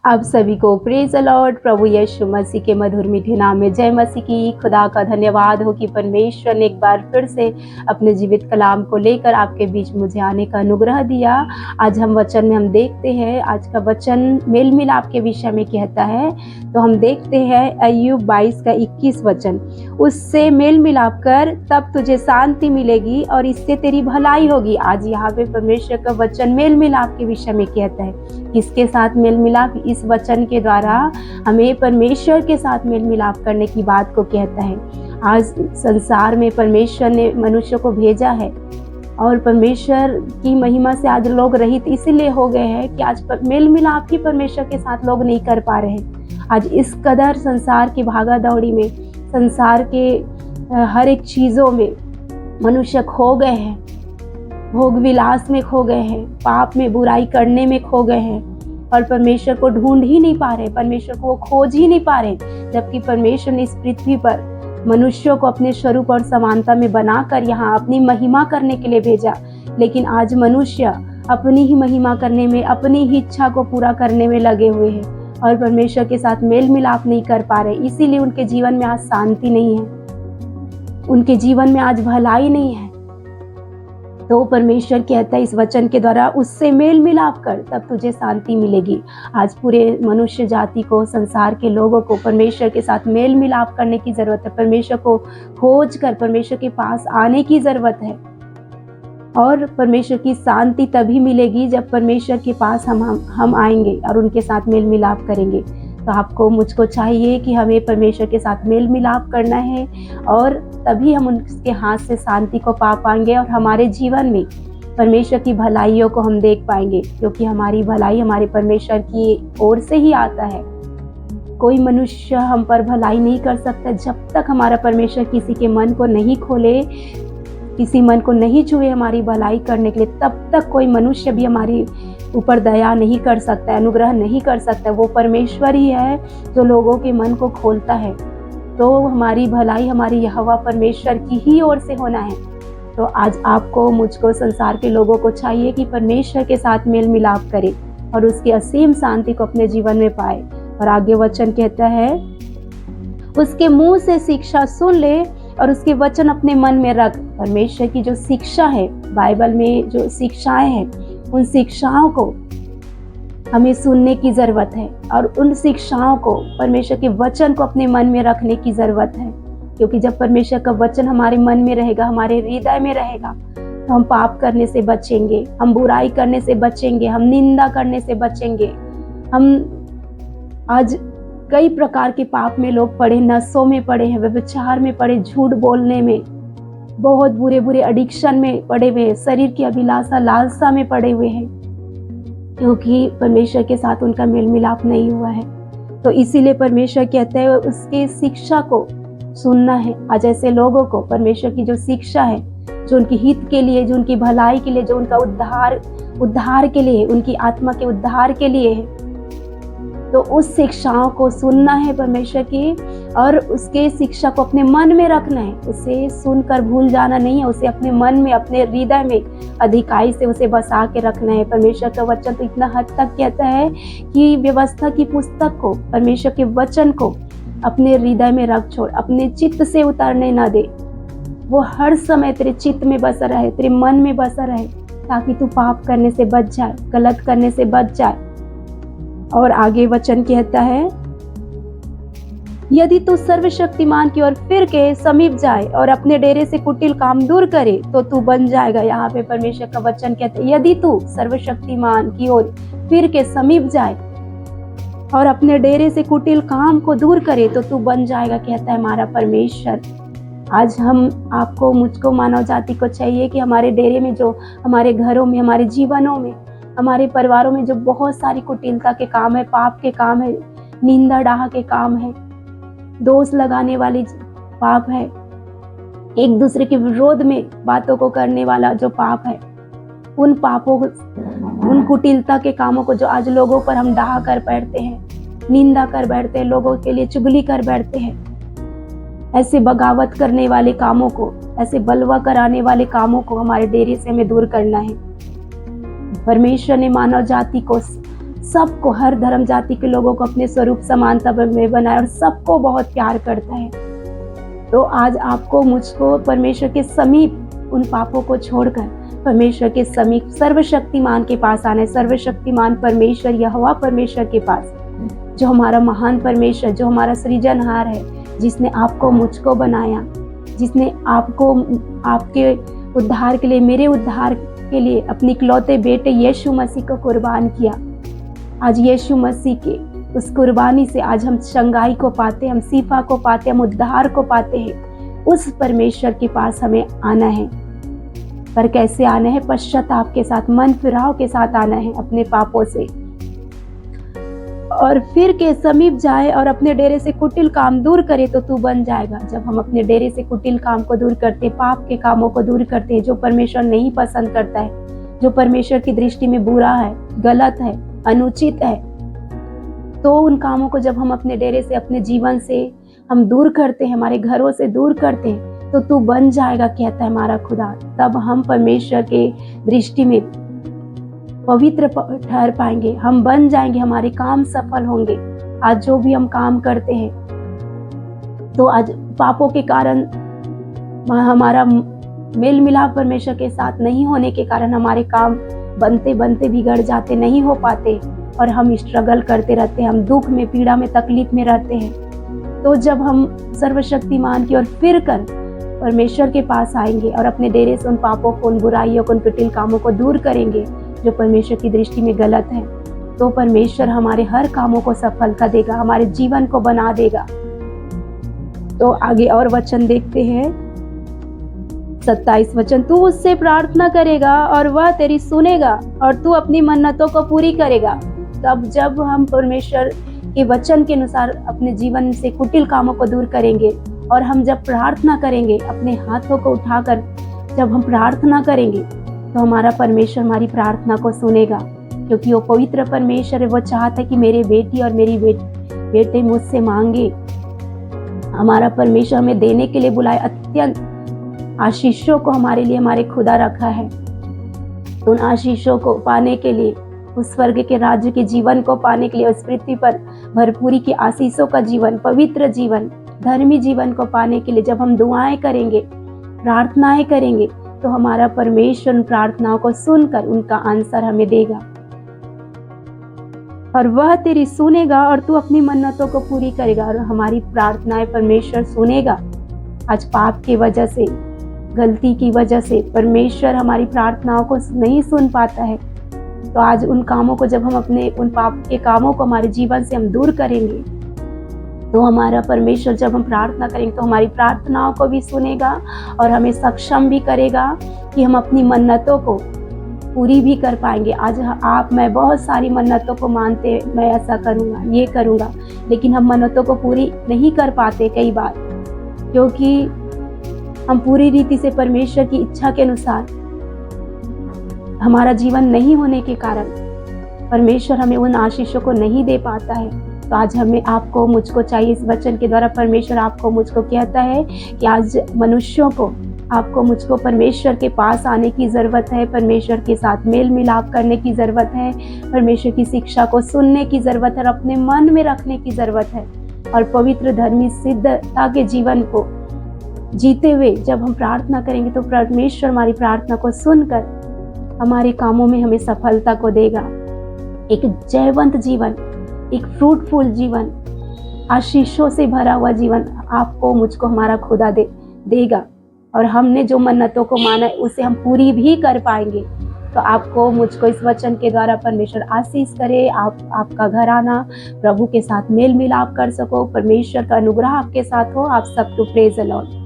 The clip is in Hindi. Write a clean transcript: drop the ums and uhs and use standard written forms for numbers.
आप सभी को प्रेज द लॉर्ड। प्रभु यीशु मसीह के मधुर मीठे नाम में जय मसीह की। खुदा का धन्यवाद हो कि परमेश्वर ने एक बार फिर से अपने जीवित कलाम को लेकर आपके बीच मुझे आने का अनुग्रह दिया। आज हम वचन में हम देखते हैं, आज का वचन मेल मिलाप के विषय में कहता है। तो हम देखते हैं अय्यूब 22 का 21 वचन, उससे मेल मिलाप कर तब तुझे शांति मिलेगी और इससे तेरी भलाई होगी। आज यहाँ पे परमेश्वर का वचन मेल मिलाप के विषय में कहता है। किसके साथ मेल मिलाप? इस वचन के द्वारा हमें परमेश्वर के साथ मेल मिलाप करने की बात को कहता है। आज संसार में परमेश्वर ने मनुष्य को भेजा है और परमेश्वर की महिमा से आज लोग रहित इसलिए हो गए हैं कि आज मेल मिलाप ही परमेश्वर के साथ लोग नहीं कर पा रहे हैं। आज इस कदर संसार की भागा दौड़ी में, संसार के हर एक चीज़ों में मनुष्य खो गए हैं, भोग विलास में खो गए हैं, पाप में बुराई करने में खो गए हैं और परमेश्वर को ढूंढ ही नहीं पा रहे, परमेश्वर को वो खोज ही नहीं पा रहे। जबकि परमेश्वर ने इस पृथ्वी पर मनुष्यों को अपने स्वरूप और समानता में बनाकर यहाँ अपनी महिमा करने के लिए भेजा। लेकिन आज मनुष्य अपनी ही महिमा करने में, अपनी ही इच्छा को पूरा करने में लगे हुए हैं और परमेश्वर के साथ मेल मिलाप नहीं कर पा रहे। इसीलिए उनके जीवन में आज शांति नहीं है, उनके जीवन में आज भलाई नहीं है। तो परमेश्वर कहता है इस वचन के द्वारा, उससे मेल मिलाप कर तब तुझे शांति मिलेगी। आज पूरे मनुष्य जाति को, संसार के लोगों को परमेश्वर के साथ मेल मिलाप करने की ज़रूरत है। परमेश्वर को खोज कर परमेश्वर के पास आने की ज़रूरत है और परमेश्वर की शांति तभी मिलेगी जब परमेश्वर के पास हम आएंगे और उनके साथ मेल मिलाप करेंगे। तो आपको, मुझको चाहिए कि हमें परमेश्वर के साथ मेल मिलाप करना है और तभी हम उनके हाथ से शांति को पा पाएंगे और हमारे जीवन में परमेश्वर की भलाइयों को हम देख पाएंगे, क्योंकि हमारी भलाई हमारे परमेश्वर की ओर से ही आता है। कोई मनुष्य हम पर भलाई नहीं कर सकता जब तक हमारा परमेश्वर किसी के मन को नहीं खोले, किसी मन को नहीं छुए हमारी भलाई करने के लिए, तब तक कोई मनुष्य भी हमारी ऊपर दया नहीं कर सकता है, अनुग्रह नहीं कर सकता है। वो परमेश्वर ही है जो लोगों के मन को खोलता है। तो हमारी भलाई हमारी यहोवा परमेश्वर की ही ओर से होना है। तो आज आपको, मुझको, संसार के लोगों को चाहिए कि परमेश्वर के साथ मेल मिलाप करें और उसकी असीम शांति को अपने जीवन में पाए। और आगे वचन कहता है, उसके मुंह से शिक्षा सुन ले और उसके वचन अपने मन में रख। परमेश्वर की जो शिक्षा है, बाइबल में जो शिक्षाएं हैं, उन शिक्षाओं को हमें सुनने की ज़रूरत है और उन शिक्षाओं को, परमेश्वर के वचन को अपने मन में रखने की ज़रूरत है। क्योंकि जब परमेश्वर का वचन हमारे मन में रहेगा, हमारे हृदय में रहेगा, तो हम पाप करने से बचेंगे, हम बुराई करने से बचेंगे, हम निंदा करने से बचेंगे। हम आज कई प्रकार के पाप में लोग पड़े, नशों में पड़े हैं, व्यभिचार में पड़े, झूठ बोलने में, बहुत बुरे बुरे एडिक्शन में पड़े हुए हैं, शरीर की अभिलाषा, लालसा में पड़े हुए हैं, क्योंकि परमेश्वर के साथ उनका मेल मिलाप नहीं हुआ है। तो इसीलिए परमेश्वर कहते हैं उसके शिक्षा को सुनना है। आज ऐसे लोगों को परमेश्वर की जो शिक्षा है, जो उनकी हित के लिए, जो उनकी भलाई के लिए, जो उनका उद्धार के लिए, उनकी आत्मा के उद्धार के लिए है, तो उस शिक्षाओं को सुनना है परमेश्वर की और उसके शिक्षा को अपने मन में रखना है। उसे सुनकर भूल जाना नहीं है, उसे अपने मन में, अपने हृदय में अधिकाई से उसे बसा के रखना है। परमेश्वर का वचन तो इतना हद तक कहता है कि व्यवस्था की पुस्तक को, परमेश्वर के वचन को अपने हृदय में रख छोड़, अपने चित्त से उतारने ना दे। वो हर समय तेरे चित्त में बसा रहे, तेरे मन में बसा रहे, ताकि तू पाप करने से बच जाए, गलत करने से बच जाए। और आगे वचन कहता है, यदि तू सर्वशक्तिमान की ओर फिर के समीप जाए और अपने डेरे से कुटिल काम दूर करे तो तू बन जाएगा। यहाँ पे परमेश्वर का वचन कहता है, यदि तू सर्वशक्तिमान की ओर फिर के समीप जाए और अपने डेरे से कुटिल काम को दूर करे तो तू बन जाएगा, कहता है हमारा परमेश्वर। आज हम, आपको, मुझको, मानव जाति को चाहिए कि हमारे डेरे में, जो हमारे घरों में, हमारे जीवनों में, हमारे परिवारों में जो बहुत सारी कुटिलता के काम है, पाप के काम है, निंदा डाह के काम है, दोष लगाने वाली पाप है, एक दूसरे के विरोध में बातों को करने वाला जो पाप है, उन पापों, उन कुटिलता के कामों को जो आज लोगों पर हम डाह कर बैठते हैं, निंदा कर बैठते हैं, लोगों के लिए चुगली कर बैठते हैं, ऐसे बगावत करने वाले कामों को, ऐसे बलवा कराने वाले कामों को हमारे डेरे से हमें दूर करना है। परमेश्वर ने मानव जाति को सबको, हर धर्म जाति के लोगों को अपने स्वरूप समानता में बनाया और सबको बहुत प्यार करता है। तो आज आपको, मुझको परमेश्वर के समीप उन पापों को छोड़कर परमेश्वर के समीप सर्वशक्तिमान के पास आना है। सर्वशक्तिमान परमेश्वर यहोवा परमेश्वर के पास, जो हमारा महान परमेश्वर, जो हमारा सृजनहार है, जिसने आपको मुझको बनाया, जिसने आपको आपके उद्धार के लिए, मेरे उद्धार के लिए अपने इकलौते बेटे यीशु मसीह को कुर्बान किया। आज यीशु मसीह के उस कुर्बानी से आज हम शंगाई को पाते, हम सीफा को पाते, हम उद्धार को पाते हैं। उस परमेश्वर के पास हमें आना है। पर कैसे आना है? पश्चाताप के साथ, मन फिराव के साथ आना है अपने पापों से, और फिर के समीप जाए और अपने डेरे से कुटिल काम दूर करे तो तू बन जाएगा। जब हम अपने डेरे से कुटिल काम को दूर करते, पाप के कामों को दूर करते हैं, जो परमेश्वर नहीं पसंद करता है, जो परमेश्वर की दृष्टि में बुरा है, गलत है, अनुचित है, तो उन कामों को जब हम अपने डेरे से, अपने जीवन से हम दूर करते हैं, हमारे घरों से दूर करते हैं, तो तू बन जाएगा, कहता है हमारा खुदा। तब हम परमेश्वर के दृष्टि में पवित्र ठहर पाएंगे, हम बन जाएंगे, हमारे काम सफल होंगे। आज जो भी हम काम करते हैं, तो आज पापों के कारण हमारा मेल मिलाप परमेश्वर के साथ नहीं होने के कारण हमारे काम बनते बनते बिगड़ जाते, नहीं हो पाते, और हम स्ट्रगल करते रहते हैं, हम दुख में, पीड़ा में, तकलीफ में रहते हैं। तो जब हम सर्वशक्तिमान की ओर फिर कर परमेश्वर के पास आएंगे और अपने डेरे से उन पापों को, उन बुराइयों को, उन कुटिल कामों को दूर करेंगे जो परमेश्वर की दृष्टि में गलत है, तो परमेश्वर हमारे हर कामों को सफलता देगा, हमारे जीवन को बना देगा। तो आगे और वचन देखते हैं, 27 वचन, तू उससे प्रार्थना करेगा और वह तेरी सुनेगा और तू अपनी मन्नतों को पूरी करेगा। तब जब हम परमेश्वर के वचन के अनुसार अपने जीवन से कुटिल कामों को दूर करेंगे और हम जब प्रार्थना करेंगे, अपने हाथों को उठाकर जब हम प्रार्थना करेंगे, तो हमारा परमेश्वर हमारी प्रार्थना को सुनेगा, क्योंकि वो पवित्र परमेश्वर है। वो चाहता है कि मेरे बेटी और मेरी बेटे मुझसे मांगे। हमारा परमेश्वर हमें देने के लिए बुलाए, अत्यंत आशीषों को हमारे लिए हमारे खुदा रखा है। तो उन आशीषों को पाने के लिए, उस स्वर्ग के राज्य के जीवन को पाने के लिए, उस पृथ्वी पर भरपूरी की आशीषों का जीवन, पवित्र जीवन, धर्मी जीवन को पाने के लिए जब हम दुआएं करेंगे, प्रार्थनाएं करेंगे, तो हमारा परमेश्वर उन प्रार्थनाओं को सुनकर उनका आंसर हमें देगा और वह तेरी सुनेगा और तू अपनी मन्नतों को पूरी करेगा। और हमारी प्रार्थनाएं परमेश्वर सुनेगा। आज पाप की वजह से, गलती की वजह से परमेश्वर हमारी प्रार्थनाओं को नहीं सुन पाता है। तो आज उन कामों को जब हम अपने, उन पाप के कामों को हमारे जीवन से हम दूर करेंगे, तो हमारा परमेश्वर जब हम प्रार्थना करेंगे तो हमारी प्रार्थनाओं को भी सुनेगा और हमें सक्षम भी करेगा कि हम अपनी मन्नतों को पूरी भी कर पाएंगे। आज आप, मैं बहुत सारी मन्नतों को मानते, मैं ऐसा करूँगा, ये करूँगा, लेकिन हम मन्नतों को पूरी नहीं कर पाते कई बार, क्योंकि हम पूरी रीति से परमेश्वर की इच्छा के अनुसार हमारा जीवन नहीं होने के कारण परमेश्वर हमें उन आशीषों को नहीं दे पाता है। तो आज हमें, आपको, मुझको चाहिए, इस वचन के द्वारा परमेश्वर आपको, मुझको कहता है कि आज मनुष्यों को, आपको, मुझको परमेश्वर के पास आने की ज़रूरत है, परमेश्वर के साथ मेल मिलाप करने की ज़रूरत है, परमेश्वर की शिक्षा को सुनने की ज़रूरत है, अपने मन में रखने की ज़रूरत है, और पवित्र धर्मी सिद्धता के जीवन को जीते हुए जब हम प्रार्थना करेंगे, तो परमेश्वर हमारी प्रार्थना को सुनकर हमारे कामों में हमें सफलता को देगा। एक जयवंत जीवन, एक फ्रूटफुल जीवन, आशीषों से भरा हुआ जीवन आपको, मुझको हमारा खुदा देगा। और हमने जो मन्नतों को माना है उसे हम पूरी भी कर पाएंगे। तो आपको, मुझको इस वचन के द्वारा परमेश्वर आशीष करे। आपका घर आना, प्रभु के साथ मेल मिलाप कर सको, परमेश्वर का अनुग्रह आपके साथ हो। आप सबको प्रेज द लॉर्ड।